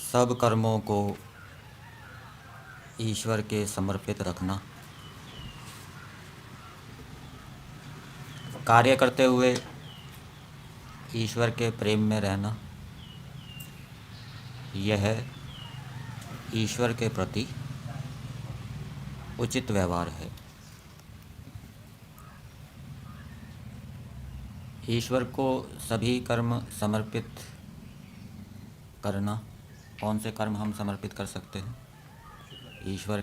सब कर्मों को ईश्वर के समर्पित रखना, कार्य करते हुए ईश्वर के प्रेम में रहना, यह ईश्वर के प्रति उचित व्यवहार है। ईश्वर को सभी कर्म समर्पित करना। कौन से कर्म हम समर्पित कर सकते हैं? ईश्वर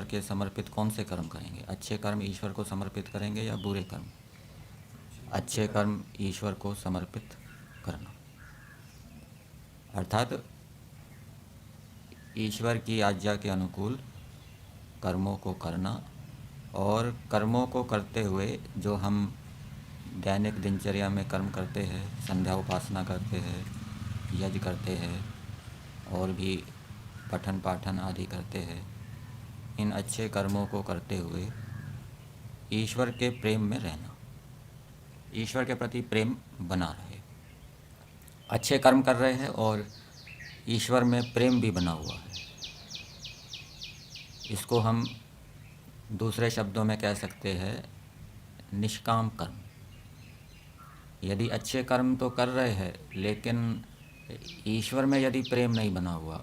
के समर्पित कौन से कर्म करेंगे? अच्छे कर्म ईश्वर को समर्पित करेंगे या बुरे कर्म? अच्छे कर्म ईश्वर को समर्पित करना, अर्थात ईश्वर की आज्ञा के अनुकूल कर्मों को करना, और कर्मों को करते हुए जो हम दैनिक दिनचर्या में कर्म करते हैं, संध्या उपासना करते हैं, यज्ञ करते हैं और भी पठन पाठन आदि करते हैं, इन अच्छे कर्मों को करते हुए ईश्वर के प्रेम में रहना, ईश्वर के प्रति प्रेम बना रहे। अच्छे कर्म कर रहे हैं और ईश्वर में प्रेम भी बना हुआ है। इसको हम दूसरे शब्दों में कह सकते हैं निष्काम कर्म। यदि अच्छे कर्म तो कर रहे हैं लेकिन ईश्वर में यदि प्रेम नहीं बना हुआ,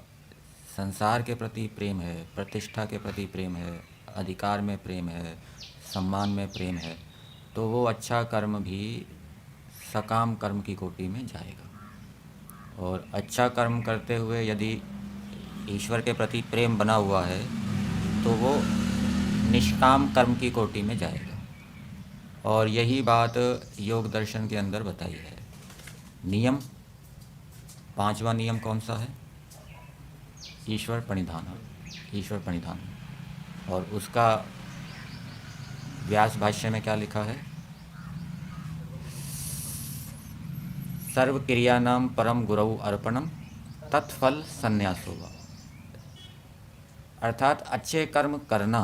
संसार के प्रति प्रेम है, प्रतिष्ठा के प्रति प्रेम है, अधिकार में प्रेम है, सम्मान में प्रेम है, तो वो अच्छा कर्म भी सकाम कर्म की कोटि में जाएगा। और अच्छा कर्म करते हुए यदि ईश्वर के प्रति प्रेम बना हुआ है तो वो निष्काम कर्म की कोटि में जाएगा। और यही बात योग दर्शन के अंदर बताई है। नियम, पांचवा नियम कौन सा है? ईश्वर प्रणिधान, ईश्वर प्रणिधान। और उसका व्यास भाष्य में क्या लिखा है? सर्व क्रियानाम परम गुरु अर्पणम तत्फल संन्यासो वा। अर्थात अच्छे कर्म करना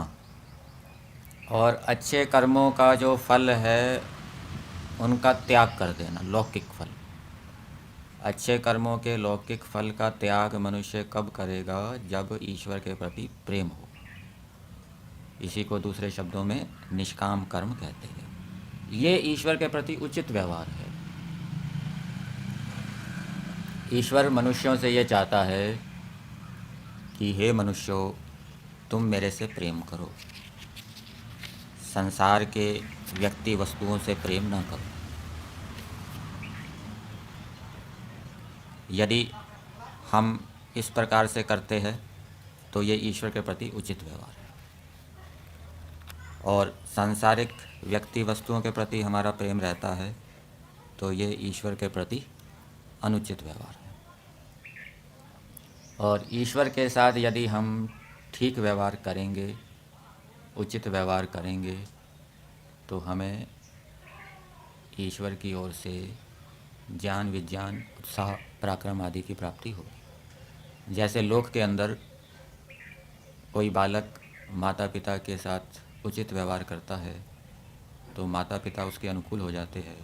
और अच्छे कर्मों का जो फल है उनका त्याग कर देना, लौकिक फल। अच्छे कर्मों के लौकिक फल का त्याग मनुष्य कब करेगा? जब ईश्वर के प्रति प्रेम हो। इसी को दूसरे शब्दों में निष्काम कर्म कहते हैं। ये ईश्वर के प्रति उचित व्यवहार है। ईश्वर मनुष्यों से ये चाहता है कि हे मनुष्यों, तुम मेरे से प्रेम करो, संसार के व्यक्ति वस्तुओं से प्रेम न करो। यदि हम इस प्रकार से करते हैं तो ये ईश्वर के प्रति उचित व्यवहार है। और सांसारिक व्यक्ति वस्तुओं के प्रति हमारा प्रेम रहता है तो ये ईश्वर के प्रति अनुचित व्यवहार है। और ईश्वर के साथ यदि हम ठीक व्यवहार करेंगे, उचित व्यवहार करेंगे, तो हमें ईश्वर की ओर से ज्ञान, विज्ञान, उत्साह, पराक्रम आदि की प्राप्ति होगी। जैसे लोक के अंदर कोई बालक माता पिता के साथ उचित व्यवहार करता है तो माता पिता उसके अनुकूल हो जाते हैं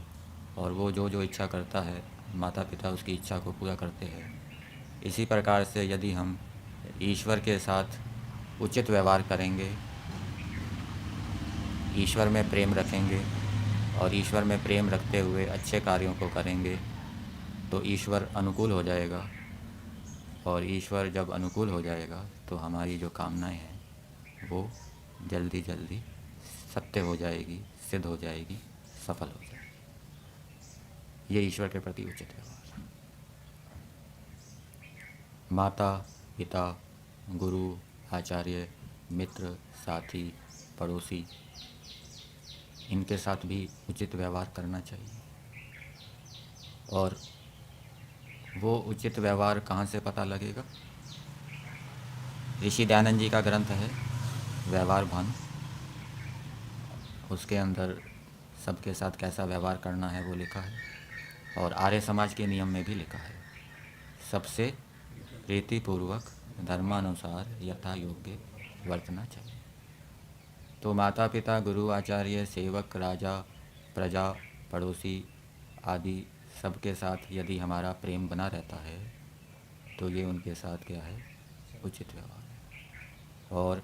और वो जो जो इच्छा करता है माता पिता उसकी इच्छा को पूरा करते हैं। इसी प्रकार से यदि हम ईश्वर के साथ उचित व्यवहार करेंगे, ईश्वर में प्रेम रखेंगे और ईश्वर में प्रेम रखते हुए अच्छे कार्यों को करेंगे तो ईश्वर अनुकूल हो जाएगा। और ईश्वर जब अनुकूल हो जाएगा तो हमारी जो कामनाएं हैं वो जल्दी जल्दी सत्य हो जाएगी, सिद्ध हो जाएगी, सफल हो जाएगी। ये ईश्वर के प्रति उचित व्यवहार। माता पिता, गुरु, आचार्य, मित्र, साथी, पड़ोसी, इनके साथ भी उचित व्यवहार करना चाहिए। और वो उचित व्यवहार कहाँ से पता लगेगा? ऋषि दयानंद जी का ग्रंथ है व्यवहार भानु। उसके अंदर सबके साथ कैसा व्यवहार करना है वो लिखा है। और आर्य समाज के नियम में भी लिखा है, सबसे प्रीतिपूर्वक धर्मानुसार यथा योग्य वर्तना चाहिए। तो माता पिता, गुरु, आचार्य, सेवक, राजा, प्रजा, पड़ोसी आदि सबके साथ यदि हमारा प्रेम बना रहता है तो ये उनके साथ क्या है, उचित व्यवहार है। और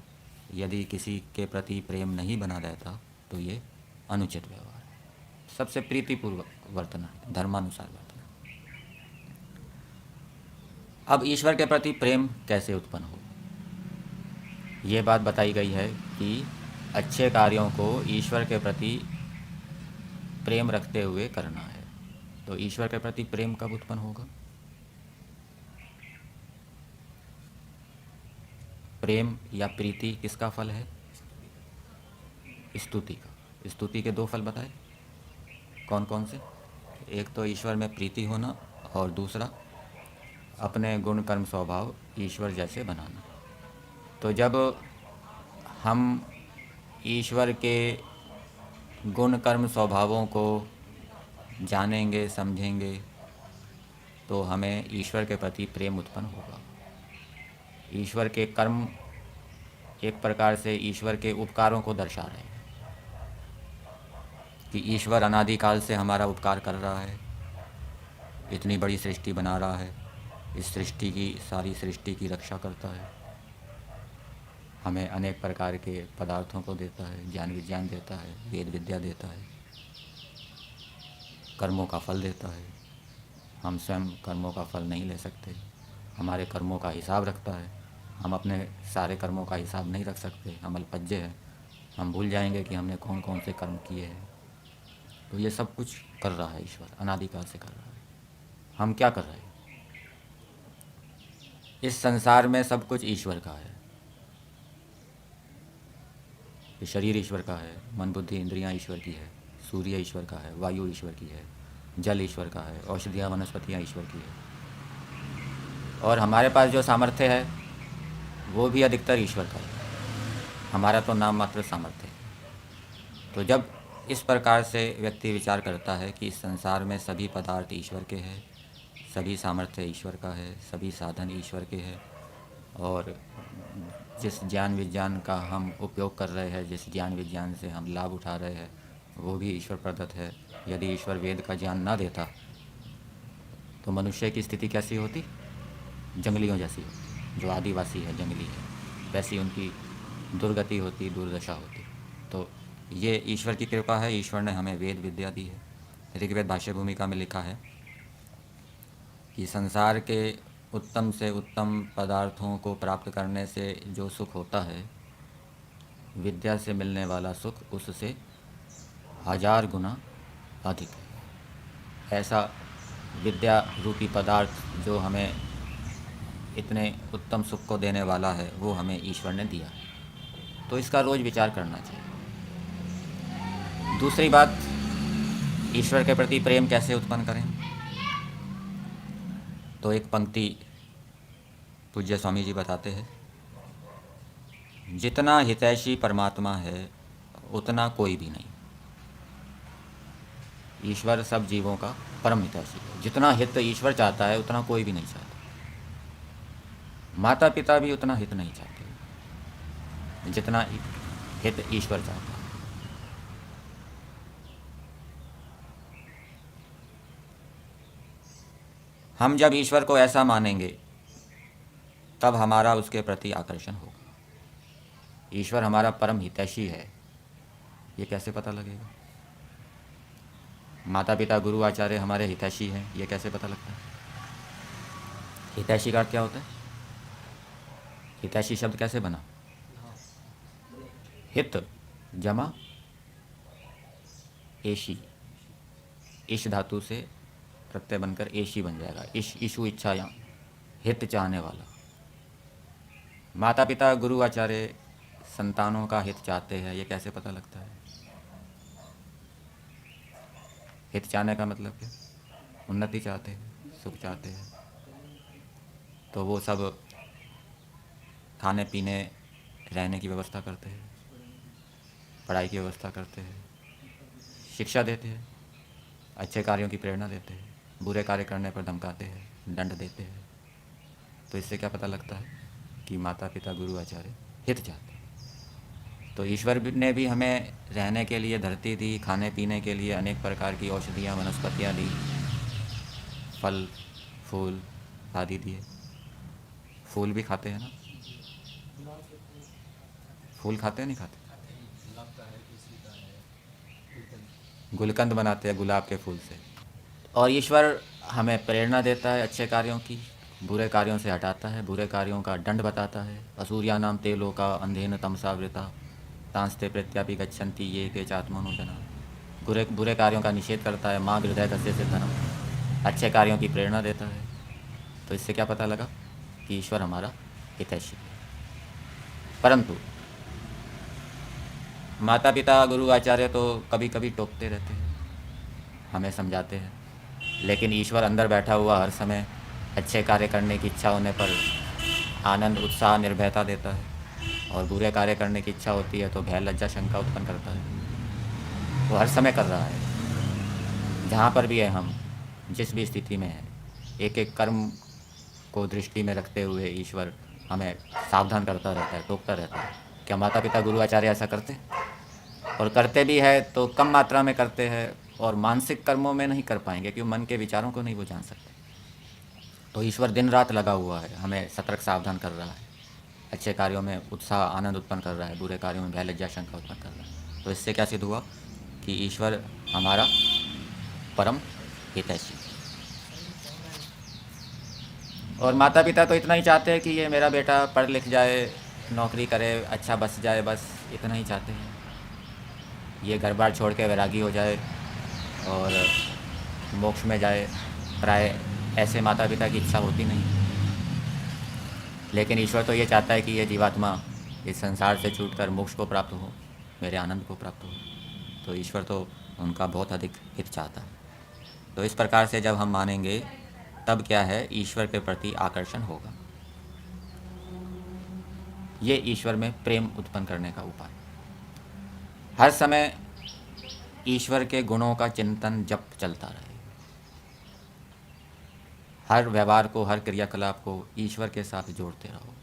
यदि किसी के प्रति प्रेम नहीं बना रहता तो ये अनुचित व्यवहार है। सबसे प्रीतिपूर्वक वर्तना है, धर्मानुसार वर्तना। अब ईश्वर के प्रति प्रेम कैसे उत्पन्न हो, ये बात बताई गई है कि अच्छे कार्यों को ईश्वर के प्रति प्रेम रखते हुए करना है। तो ईश्वर के प्रति प्रेम कब उत्पन्न होगा? प्रेम या प्रीति किसका फल है? स्तुति का। स्तुति के दो फल बताए, कौन कौन से? एक तो ईश्वर में प्रीति होना और दूसरा अपने गुण कर्म स्वभाव ईश्वर जैसे बनाना। तो जब हम ईश्वर के गुण कर्म स्वभावों को जानेंगे, समझेंगे, तो हमें ईश्वर के प्रति प्रेम उत्पन्न होगा। ईश्वर के कर्म एक प्रकार से ईश्वर के उपकारों को दर्शा रहे हैं कि ईश्वर अनादिकाल से हमारा उपकार कर रहा है, इतनी बड़ी सृष्टि बना रहा है, इस सृष्टि की, सारी सृष्टि की रक्षा करता है, हमें अनेक प्रकार के पदार्थों को देता है, ज्ञान विज्ञान देता है, वेद विद्या देता है, कर्मों का फल देता है। हम स्वयं कर्मों का फल नहीं ले सकते, हमारे कर्मों का हिसाब रखता है। हम अपने सारे कर्मों का हिसाब नहीं रख सकते, हम अल्पज्ञ हैं, हम भूल जाएंगे कि हमने कौन कौन से कर्म किए हैं। तो ये सब कुछ कर रहा है ईश्वर, अनादिकाल से कर रहा है। हम क्या कर रहे हैं? इस संसार में सब कुछ ईश्वर का है। ये शरीर ईश्वर का है, मन बुद्धि इंद्रियां ईश्वर की है, सूर्य ईश्वर का है, वायु ईश्वर की है, जल ईश्वर का है, औषधियाँ वनस्पतियाँ ईश्वर की है। और हमारे पास जो सामर्थ्य है वो भी अधिकतर ईश्वर का है, हमारा तो नाम मात्र सामर्थ्य है। तो जब इस प्रकार से व्यक्ति विचार करता है कि इस संसार में सभी पदार्थ ईश्वर के हैं, सभी सामर्थ्य ईश्वर का है, सभी साधन ईश्वर के हैं, और जिस ज्ञान विज्ञान का हम उपयोग कर रहे हैं, जिस ज्ञान विज्ञान से हम लाभ उठा रहे हैं, वो भी ईश्वर प्रदत्त है। यदि ईश्वर वेद का ज्ञान ना देता तो मनुष्य की स्थिति कैसी होती? जंगलियों जैसी होती। जो आदिवासी है, जंगली है, वैसी उनकी दुर्गति होती, दुर्दशा होती। तो ये ईश्वर की कृपा है, ईश्वर ने हमें वेद विद्या दी है। ऋग्वेद भाष्य भूमिका में लिखा है कि संसार के उत्तम से उत्तम पदार्थों को प्राप्त करने से जो सुख होता है, विद्या से मिलने वाला सुख उससे 1000 गुना अधिक है। ऐसा विद्या रूपी पदार्थ जो हमें इतने उत्तम सुख को देने वाला है, वो हमें ईश्वर ने दिया है। तो इसका रोज़ विचार करना चाहिए। दूसरी बात, ईश्वर के प्रति प्रेम कैसे उत्पन्न करें? तो एक पंक्ति पूज्य स्वामी जी बताते हैं, जितना हितैषी परमात्मा है उतना कोई भी नहीं। ईश्वर सब जीवों का परम हितैषी है। जितना हित ईश्वर चाहता है उतना कोई भी नहीं चाहता। माता पिता भी उतना हित नहीं चाहते जितना हित ईश्वर चाहता है। हम जब ईश्वर को ऐसा मानेंगे तब हमारा उसके प्रति आकर्षण होगा। ईश्वर हमारा परम हितैषी है, ये कैसे पता लगेगा? माता पिता गुरु आचार्य हमारे हितैषी हैं, ये कैसे पता लगता है? हितैषी का अर्थ क्या होता है? हितैषी शब्द कैसे बना? हित जमा एशी, इश धातु से प्रत्यय बनकर एशी बन जाएगा। इश, इशु इच्छा, या हित चाहने वाला। माता पिता गुरु आचार्य संतानों का हित चाहते हैं, ये कैसे पता लगता है? हित चाहने का मतलब क्या? उन्नति चाहते हैं, सुख चाहते हैं। तो वो सब खाने पीने रहने की व्यवस्था करते हैं, पढ़ाई की व्यवस्था करते हैं, शिक्षा देते हैं, अच्छे कार्यों की प्रेरणा देते हैं, बुरे कार्य करने पर धमकाते हैं, दंड देते हैं। तो इससे क्या पता लगता है कि माता पिता गुरु आचार्य हित चाहते हैं। तो ईश्वर ने भी हमें रहने के लिए धरती दी, खाने पीने के लिए अनेक प्रकार की औषधियाँ वनस्पतियाँ दी, फल फूल आदि दिए। फूल भी खाते हैं ना? फूल खाते हैं नहीं खाते? गुलकंद बनाते हैं गुलाब के फूल से। और ईश्वर हमें प्रेरणा देता है अच्छे कार्यों की, बुरे कार्यों से हटाता है, बुरे कार्यों का दंड बताता है। असूर्या नाम ते लोका अंधेन तमसावृता तांस्ते प्रत्यापि गच्छन्ति ये के चात्मनोजना। बुरे बुरे कार्यों का निषेध करता है। माँ हृदय कस्य सिद्धनम, अच्छे कार्यों की प्रेरणा देता है। तो इससे क्या पता लगा कि ईश्वर हमारा हितैषी है। परंतु माता पिता गुरु आचार्य तो कभी कभी टोकते रहते हैं, हमें समझाते हैं, लेकिन ईश्वर अंदर बैठा हुआ हर समय अच्छे कार्य करने की इच्छा होने पर आनंद उत्साह निर्भयता देता है, और बुरे कार्य करने की इच्छा होती है तो भय लज्जा शंका उत्पन्न करता है। वो हर समय कर रहा है, जहाँ पर भी है हम, जिस भी स्थिति में है, एक एक कर्म को दृष्टि में रखते हुए ईश्वर हमें सावधान करता रहता है, टोकता रहता है। क्या माता पिता गुरु आचार्य ऐसा करते हैं? और करते भी है तो कम मात्रा में करते हैं, और मानसिक कर्मों में नहीं कर पाएंगे क्योंकि मन के विचारों को नहीं वो जान सकते। तो ईश्वर दिन रात लगा हुआ है, हमें सतर्क सावधान कर रहा है, अच्छे कार्यों में उत्साह आनंद उत्पन्न कर रहा है, बुरे कार्यों में भय लज्जा शंका उत्पन्न कर रहा है। तो इससे क्या सिद्ध हुआ कि ईश्वर हमारा परम हितैषी। और माता पिता तो इतना ही चाहते हैं कि ये मेरा बेटा पढ़ लिख जाए, नौकरी करे, अच्छा बस जाए, बस इतना ही चाहते हैं। ये घर बार छोड़ के वैरागी हो जाए और मोक्ष में जाए, प्राय ऐसे माता पिता की इच्छा होती नहीं। लेकिन ईश्वर तो ये चाहता है कि ये जीवात्मा इस संसार से छूटकर मोक्ष को प्राप्त हो, मेरे आनंद को प्राप्त हो। तो ईश्वर तो उनका बहुत अधिक हित चाहता है। तो इस प्रकार से जब हम मानेंगे तब क्या है, ईश्वर के प्रति आकर्षण होगा। ये ईश्वर में प्रेम उत्पन्न करने का उपाय। हर समय ईश्वर के गुणों का चिंतन जप चलता रहे, हर व्यवहार को, हर क्रियाकलाप को ईश्वर के साथ जोड़ते रहो,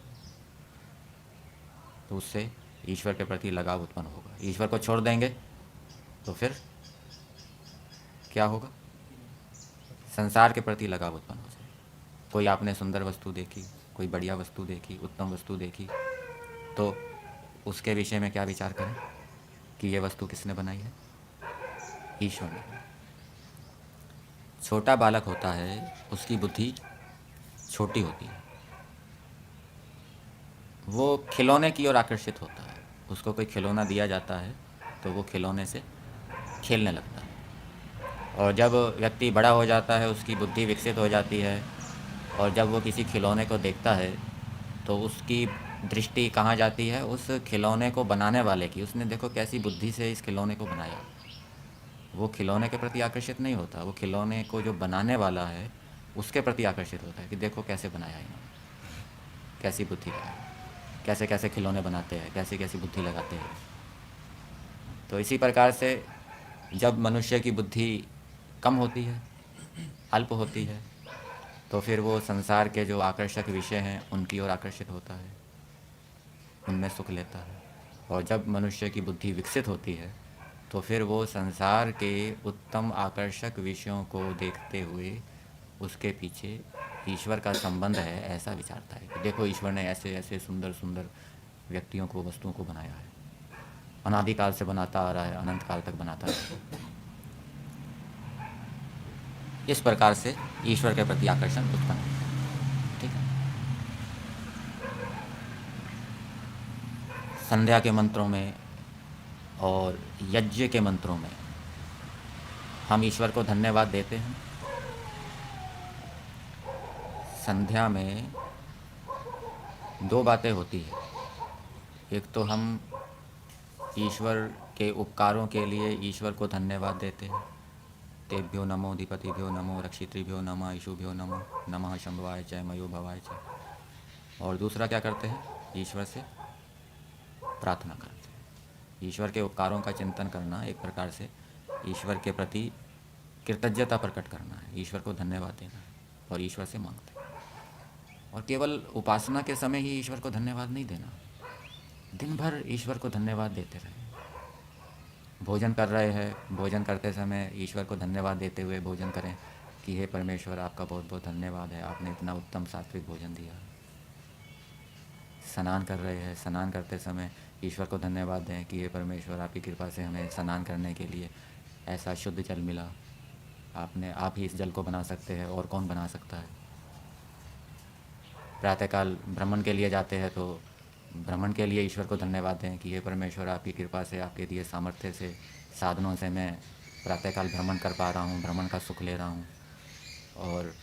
तो उससे ईश्वर के प्रति लगाव उत्पन्न होगा। ईश्वर को छोड़ देंगे तो फिर क्या होगा? संसार के प्रति लगाव उत्पन्न हो जाए। कोई आपने सुंदर वस्तु देखी, कोई बढ़िया वस्तु देखी, उत्तम वस्तु देखी, तो उसके विषय में क्या विचार करें कि ये वस्तु किसने बनाई है? ईश्वर ने। छोटा बालक होता है, उसकी बुद्धि छोटी होती है, वो खिलौने की ओर आकर्षित होता है। उसको कोई खिलौना दिया जाता है तो वो खिलौने से खेलने लगता है। और जब व्यक्ति बड़ा हो जाता है, उसकी बुद्धि विकसित हो जाती है, और जब वो किसी खिलौने को देखता है तो उसकी दृष्टि कहाँ जाती है? उस खिलौने को बनाने वाले की। उसने देखो कैसी बुद्धि से इस खिलौने को बनाया। वो खिलौने के प्रति आकर्षित नहीं होता, वो खिलौने को जो बनाने वाला है उसके प्रति आकर्षित होता है कि देखो कैसे बनाया इन्होंने, कैसी बुद्धि है, कैसे कैसे खिलौने बनाते हैं, कैसी कैसी बुद्धि लगाते हैं। तो इसी प्रकार से जब मनुष्य की बुद्धि कम होती है, अल्प होती है, तो फिर वो संसार के जो आकर्षक विषय हैं उनकी ओर आकर्षित होता है, उनमें सुख लेता है। और जब मनुष्य की बुद्धि विकसित होती है तो फिर वो संसार के उत्तम आकर्षक विषयों को देखते हुए उसके पीछे ईश्वर का संबंध है ऐसा विचारता है कि देखो ईश्वर ने ऐसे ऐसे सुंदर सुंदर व्यक्तियों को, वस्तुओं को बनाया है, अनादिकाल से बनाता आ रहा है, अनंत काल तक बनाता है। इस प्रकार से ईश्वर के प्रति आकर्षण उत्पन्न होता है। ठीक है। संध्या के मंत्रों में और यज्ञ के मंत्रों में हम ईश्वर को धन्यवाद देते हैं। संध्या में दो बातें होती है। एक तो हम ईश्वर के उपकारों के लिए ईश्वर को धन्यवाद देते हैं, तेभ्यो नमो अधिपतिभ्यो नमो रक्षितृभ्यो नमः ईशुभ्यो नमो नमः शंभवाय च मयो भवाय च। और दूसरा क्या करते हैं? ईश्वर से प्रार्थना करते हैं। ईश्वर के उपकारों का चिंतन करना एक प्रकार से ईश्वर के प्रति कृतज्ञता प्रकट करना है, ईश्वर को धन्यवाद देना है और ईश्वर से मांगते हैं। और केवल उपासना के समय ही ईश्वर को धन्यवाद नहीं देना, दिन भर ईश्वर को धन्यवाद देते रहे। भोजन कर रहे हैं, भोजन करते समय ईश्वर को धन्यवाद देते हुए भोजन करें कि हे परमेश्वर आपका बहुत बहुत धन्यवाद है, आपने इतना उत्तम सात्विक भोजन दिया। स्नान कर रहे हैं, स्नान करते समय ईश्वर को धन्यवाद दें कि हे परमेश्वर, आपकी कृपा से हमें स्नान करने के लिए ऐसा शुद्ध जल मिला। आप ही इस जल को बना सकते हैं, और कौन बना सकता है। प्रातःकाल भ्रमण के लिए जाते हैं तो भ्रमण के लिए ईश्वर को धन्यवाद दें कि हे परमेश्वर, आपकी कृपा से, आपके दिए सामर्थ्य से, साधनों से मैं प्रातःकाल भ्रमण कर पा रहा हूँ, भ्रमण का सुख ले रहा हूँ। और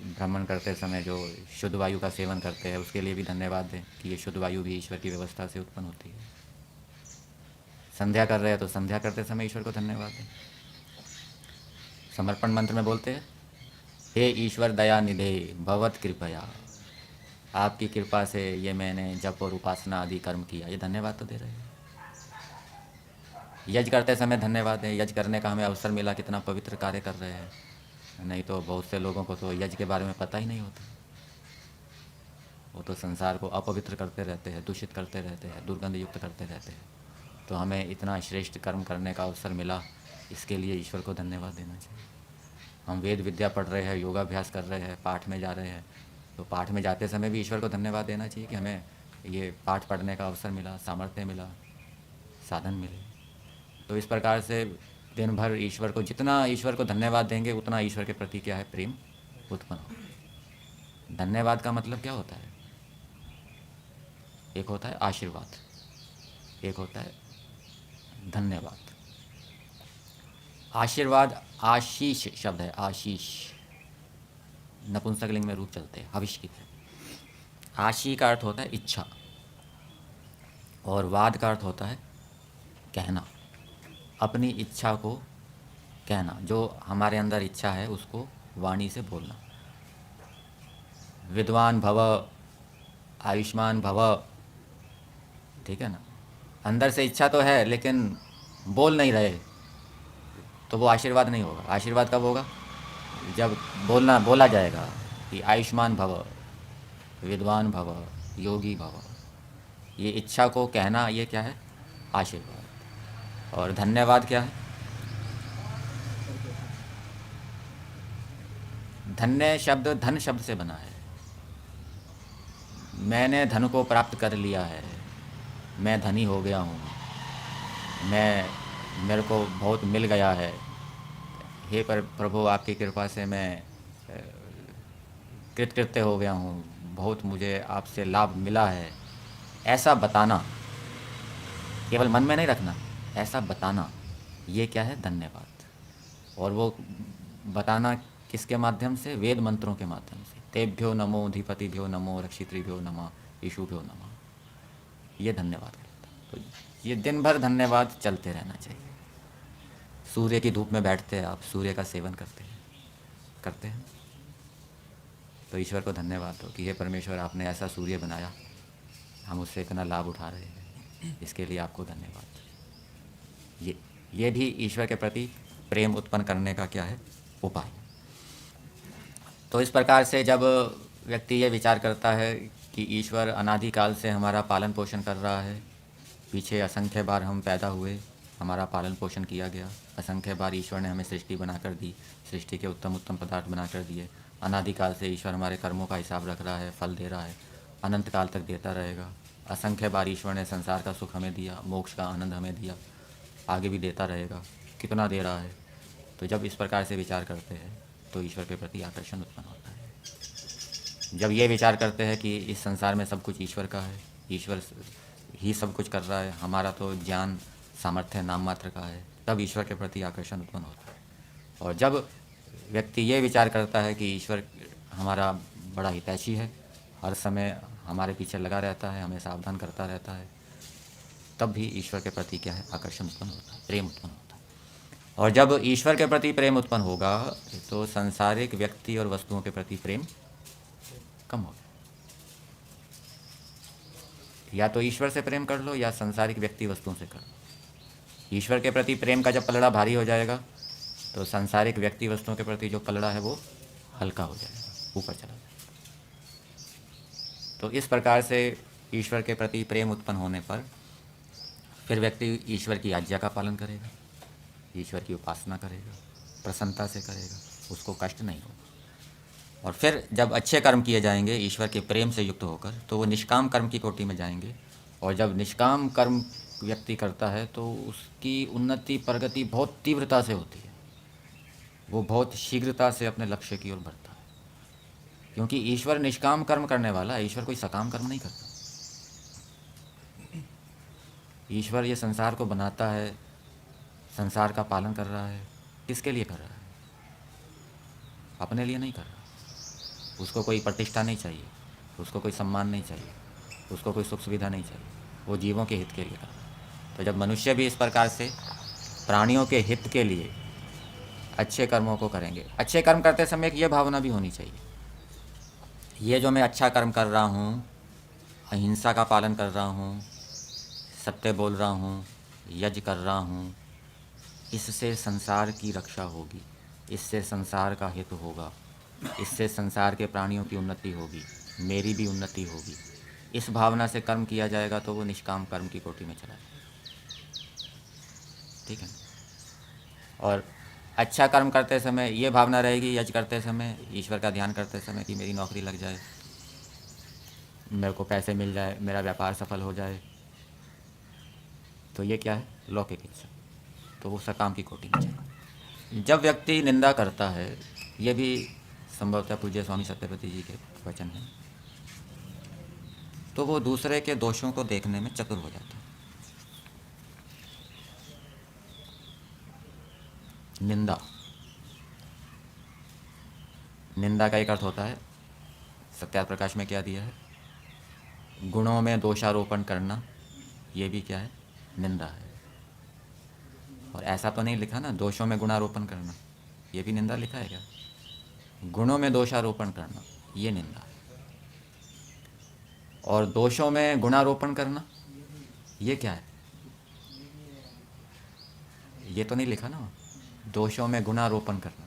भ्रमण करते समय जो शुद्ध वायु का सेवन करते हैं उसके लिए भी धन्यवाद दें कि ये शुद्ध वायु भी ईश्वर की व्यवस्था से उत्पन्न होती है। संध्या कर रहे हैं तो संध्या करते समय ईश्वर को धन्यवाद दें। समर्पण मंत्र में बोलते हैं, हे ईश्वर दया निधे भगवत कृपया, आपकी कृपा से ये मैंने जप और उपासना आदि कर्म किया। ये धन्यवाद तो दे रहे हैं। यज्ञ करते समय धन्यवाद दें, यज्ञ करने का हमें अवसर मिला, कितना पवित्र कार्य कर रहे हैं। नहीं तो बहुत से लोगों को तो यज्ञ के बारे में पता ही नहीं होता। वो तो संसार को अपवित्र करते रहते हैं, दूषित करते रहते हैं, दुर्गंध युक्त करते रहते हैं। तो हमें इतना श्रेष्ठ कर्म करने का अवसर मिला, इसके लिए ईश्वर को धन्यवाद देना चाहिए। हम वेद विद्या पढ़ रहे हैं, योगाभ्यास कर रहे हैं, पाठ में जा रहे हैं, तो पाठ में जाते समय भी ईश्वर को धन्यवाद देना चाहिए कि हमें ये पाठ पढ़ने का अवसर मिला, सामर्थ्य मिला, साधन मिले। तो इस प्रकार से दिन भर ईश्वर को, जितना ईश्वर को धन्यवाद देंगे उतना ईश्वर के प्रति क्या है, प्रेम उत्पन्न होगा। धन्यवाद का मतलब क्या होता है? एक होता है आशीर्वाद, एक होता है धन्यवाद। आशीर्वाद आशीष शब्द है, आशीष नपुंसकलिंग में रूप चलते हैं, हविष्य की तरह। आशी का अर्थ होता है इच्छा, और वाद का अर्थ होता है कहना, अपनी इच्छा को कहना। जो हमारे अंदर इच्छा है उसको वाणी से बोलना। विद्वान भव, आयुष्मान भव, ठीक है ना। अंदर से इच्छा तो है लेकिन बोल नहीं रहे, तो वो आशीर्वाद नहीं होगा। आशीर्वाद कब होगा? जब बोला जाएगा कि आयुष्मान भव, विद्वान भव, योगी भव। ये इच्छा को कहना, ये क्या है? आशीर्वाद। और धन्यवाद क्या है? धन्य शब्द धन शब्द से बना है। मैंने धन को प्राप्त कर लिया है, मैं धनी हो गया हूँ, मेरे को बहुत मिल गया है। हे प्रभु, आपकी कृपा से मैं कृतकृत्य हो गया हूँ, बहुत मुझे आपसे लाभ मिला है। ऐसा बताना, केवल मन में नहीं रखना, ऐसा बताना, ये क्या है? धन्यवाद। और वो बताना किसके माध्यम से? वेद मंत्रों के माध्यम से। तेभ्यो नमो, अधिपतिभ्यो नमो, रक्षितृभ्यो नमः, ईशुभ्यो नमः। ये धन्यवाद करता। तो ये दिन भर धन्यवाद चलते रहना चाहिए। सूर्य की धूप में बैठते हैं आप, सूर्य का सेवन करते हैं तो ईश्वर को धन्यवाद हो कि हे परमेश्वर, आपने ऐसा सूर्य बनाया, हम उससे इतना लाभ उठा रहे हैं, इसके लिए आपको धन्यवाद। ये भी ईश्वर के प्रति प्रेम उत्पन्न करने का क्या है? उपाय। तो इस प्रकार से जब व्यक्ति ये विचार करता है कि ईश्वर अनादिकाल से हमारा पालन पोषण कर रहा है, पीछे असंख्य बार हम पैदा हुए, हमारा पालन पोषण किया गया, असंख्य बार ईश्वर ने हमें सृष्टि बनाकर दी, सृष्टि के उत्तम उत्तम पदार्थ बनाकर दिए। अनादिकाल से ईश्वर हमारे कर्मों का हिसाब रख रहा है, फल दे रहा है, अनंत काल तक देता रहेगा। असंख्य बार ईश्वर ने संसार का सुख हमें दिया, मोक्ष का आनंद हमें दिया, आगे भी देता रहेगा। कितना दे रहा है? तो जब इस प्रकार से विचार करते हैं तो ईश्वर के प्रति आकर्षण उत्पन्न होता है। जब ये विचार करते हैं कि इस संसार में सब कुछ ईश्वर का है, ईश्वर ही सब कुछ कर रहा है, हमारा तो ज्ञान सामर्थ्य नाम मात्र का है, तब ईश्वर के प्रति आकर्षण उत्पन्न होता है। और जब व्यक्ति ये विचार करता है कि ईश्वर हमारा बड़ा हितैषी है, हर समय हमारे पीछे लगा रहता है, हमें सावधान करता रहता है, तब भी ईश्वर के प्रति क्या है? आकर्षण उत्पन्न होता है, प्रेम उत्पन्न होता है। और जब ईश्वर के प्रति प्रेम उत्पन्न होगा तो सांसारिक व्यक्ति और वस्तुओं के प्रति प्रेम कम होगा। या तो ईश्वर से प्रेम कर लो या सांसारिक व्यक्ति वस्तुओं से कर लो। ईश्वर के प्रति प्रेम का जब पलड़ा भारी हो जाएगा तो सांसारिक व्यक्ति वस्तुओं के प्रति जो पलड़ा है वो हल्का हो जाएगा, ऊपर चला जाएगा। तो इस प्रकार से ईश्वर के प्रति प्रेम उत्पन्न होने पर फिर व्यक्ति ईश्वर की आज्ञा का पालन करेगा, ईश्वर की उपासना करेगा, प्रसन्नता से करेगा, उसको कष्ट नहीं होगा। और फिर जब अच्छे कर्म किए जाएंगे ईश्वर के प्रेम से युक्त होकर, तो वो निष्काम कर्म की कोटि में जाएंगे। और जब निष्काम कर्म व्यक्ति करता है तो उसकी उन्नति प्रगति बहुत तीव्रता से होती है, वो बहुत शीघ्रता से अपने लक्ष्य की ओर बढ़ता है, क्योंकि ईश्वर निष्काम कर्म करने वाला है। ईश्वर कोई सकाम कर्म नहीं करता। ईश्वर ये संसार को बनाता है, संसार का पालन कर रहा है। किसके लिए कर रहा है? अपने लिए नहीं कर रहा। उसको कोई प्रतिष्ठा नहीं चाहिए, उसको कोई सम्मान नहीं चाहिए, उसको कोई सुख सुविधा नहीं चाहिए, वो जीवों के हित के लिए कर रहा है। तो जब मनुष्य भी इस प्रकार से प्राणियों के हित के लिए अच्छे कर्मों को करेंगे, अच्छे कर्म करते समय एक ये भावना भी होनी चाहिए, ये जो मैं अच्छा कर्म कर रहा हूँ, अहिंसा का पालन कर रहा हूँ, सत्य बोल रहा हूँ, यज्ञ कर रहा हूँ, इससे संसार की रक्षा होगी, इससे संसार का हित होगा, इससे संसार के प्राणियों की उन्नति होगी, मेरी भी उन्नति होगी। इस भावना से कर्म किया जाएगा तो वो निष्काम कर्म की कोटि में चला जाएगा। ठीक है। और अच्छा कर्म करते समय ये भावना रहेगी, यज्ञ करते समय, ईश्वर का ध्यान करते समय, कि मेरी नौकरी लग जाए, मेरे को पैसे मिल जाए, मेरा व्यापार सफल हो जाए। तो ये क्या है? लौकिक इच्छा। तो वो सकाम की कोटि में चला। जब व्यक्ति निंदा करता है, ये भी संभवतः पूज्य स्वामी सत्यपति जी के वचन हैं, तो वो दूसरे के दोषों को देखने में चतुर हो जाता है। निंदा, निंदा का एक अर्थ होता है, सत्यार्थ प्रकाश में क्या दिया है, गुणों में दोषारोपण करना, ये भी क्या है? निंदा है। और ऐसा तो नहीं लिखा ना दोषों में गुणारोपण करना, ये भी निंदा लिखा है क्या? गुणों में दोषारोपण करना, ये निंदा है। और दोषों में गुणारोपण करना, ये क्या है? ये तो नहीं लिखा ना, दोषों में गुणारोपण करना,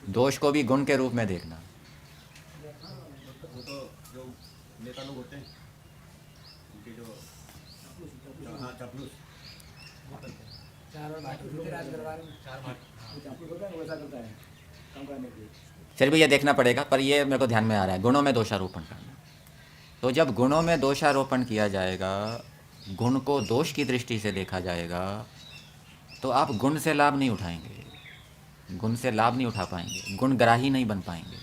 दोष को भी गुण के रूप में देखना। वो तो जो नेता लोग होते हैं उनके जो चापलूस फिर भी ये देखना पड़ेगा, पर ये मेरे को ध्यान में आ रहा है, गुणों में दोषारोपण करना। तो जब गुणों में दोषारोपण किया जाएगा, गुण को दोष की दृष्टि से देखा जाएगा, तो आप गुण से लाभ नहीं उठाएंगे, गुण से लाभ नहीं उठा पाएंगे, गुणग्राही नहीं बन पाएंगे।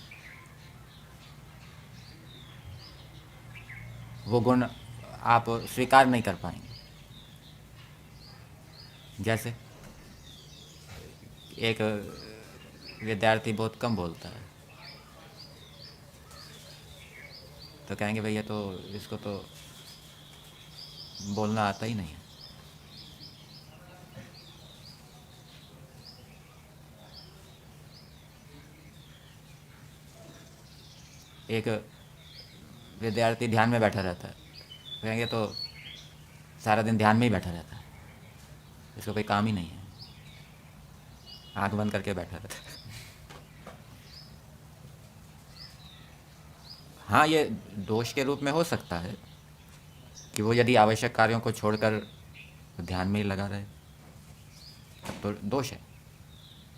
वो गुण आप स्वीकार नहीं कर पाएंगे। जैसे एक विद्यार्थी बहुत कम बोलता है, तो कहेंगे भैया तो इसको तो बोलना आता ही नहीं है। एक विद्यार्थी ध्यान में बैठा रहता है, कहेंगे तो सारा दिन ध्यान में ही बैठा रहता है, इसको कोई काम ही नहीं है, आंख बंद करके बैठा रहता है। हाँ, ये दोष के रूप में हो सकता है कि वो यदि आवश्यक कार्यों को छोड़कर ध्यान में ही लगा रहे, तब तो दोष है।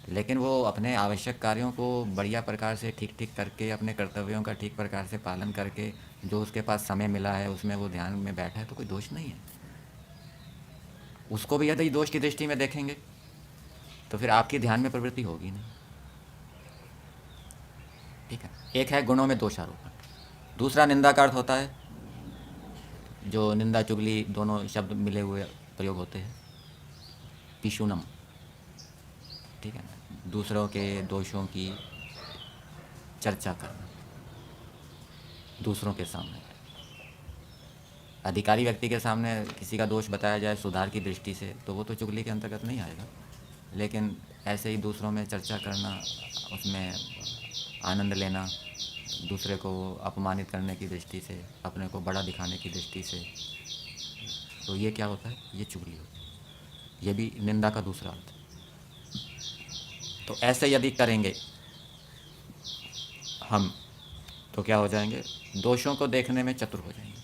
लेकिन वो अपने आवश्यक कार्यों को बढ़िया प्रकार से ठीक ठीक करके, अपने कर्तव्यों का ठीक प्रकार से पालन करके, जो उसके पास समय मिला है उसमें वो ध्यान में बैठा है, तो कोई दोष नहीं है। उसको भी यदि दोष की दृष्टि में देखेंगे तो फिर आपकी ध्यान में प्रवृत्ति होगी नहीं। ठीक है। एक है गुणों में दोषारोपण, दूसरा निंदा का अर्थ होता है, जो निंदा चुगली दोनों शब्द मिले हुए प्रयोग होते हैं, पिशुनम। ठीक है ना, दूसरों के दोषों की चर्चा करना दूसरों के सामने। अधिकारी व्यक्ति के सामने किसी का दोष बताया जाए सुधार की दृष्टि से, तो वो तो चुगली के अंतर्गत नहीं आएगा। लेकिन ऐसे ही दूसरों में चर्चा करना, उसमें आनंद लेना, दूसरे को अपमानित करने की दृष्टि से, अपने को बड़ा दिखाने की दृष्टि से, तो ये क्या होता है? ये चुगली होती है। ये भी निंदा का दूसरा अर्थ है। तो ऐसे यदि करेंगे हम, तो क्या हो जाएंगे? दोषों को देखने में चतुर हो जाएंगे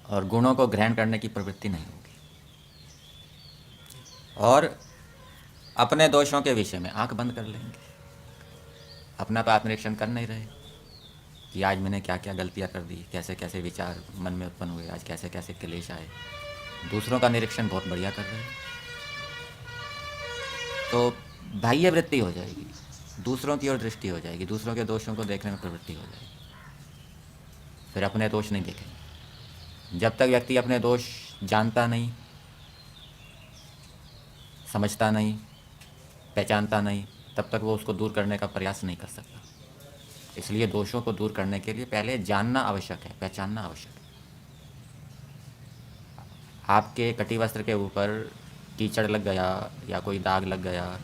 और गुणों को ग्रहण करने की प्रवृत्ति नहीं होगी। और अपने दोषों के विषय में आंख बंद कर लेंगे, अपना पे आत्मनिरीक्षण कर नहीं रहे कि आज मैंने क्या क्या गलतियां कर दी, कैसे कैसे विचार मन में उत्पन्न हुए, आज कैसे कैसे क्लेश आए। दूसरों का निरीक्षण बहुत बढ़िया कर रहे हैं, तो बाह्य वृत्ति हो जाएगी, दूसरों की ओर दृष्टि हो जाएगी, दूसरों के दोषों को देखने में प्रवृत्ति हो जाएगी, फिर अपने दोष नहीं देखेंगे। जब तक व्यक्ति अपने दोष जानता नहीं, समझता नहीं, पहचानता नहीं, तब तक वो उसको दूर करने का प्रयास नहीं कर सकता। इसलिए दोषों को दूर करने के लिए पहले जानना आवश्यक है, पहचानना आवश्यक है। आपके कटी वस्त्र के ऊपर कीचड़ लग गया या कोई दाग लग गया,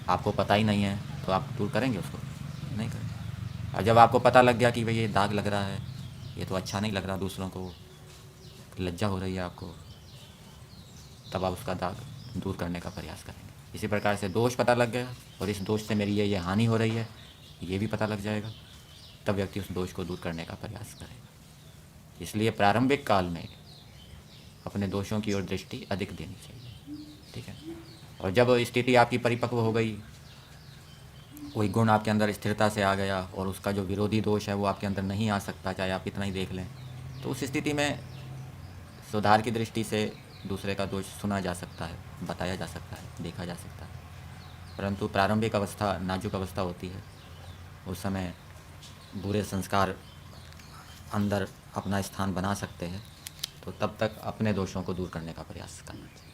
आपको पता ही नहीं है, तो आप दूर करेंगे उसको? नहीं करेंगे। और जब आपको पता लग गया कि भाई ये दाग लग रहा है, ये तो अच्छा नहीं लग रहा, दूसरों को लज्जा हो रही है आपको, तब आप उसका दाग दूर करने का प्रयास करेंगे। इसी प्रकार से दोष पता लग गया और इस दोष से मेरी ये हानि हो रही है, ये भी पता लग जाएगा, तब व्यक्ति उस दोष को दूर करने का प्रयास करेगा। इसलिए प्रारंभिक काल में अपने दोषों की ओर दृष्टि अधिक देनी चाहिए, ठीक है। और जब स्थिति आपकी परिपक्व हो गई, कोई गुण आपके अंदर स्थिरता से आ गया और उसका जो विरोधी दोष है वो आपके अंदर नहीं आ सकता, चाहे आप कितना ही देख लें, तो उस स्थिति में सुधार की दृष्टि से दूसरे का दोष सुना जा सकता है, बताया जा सकता है, देखा जा सकता है। परंतु प्रारंभिक अवस्था नाजुक अवस्था होती है, उस समय बुरे संस्कार अंदर अपना स्थान बना सकते हैं, तो तब तक अपने दोषों को दूर करने का प्रयास करना चाहिए।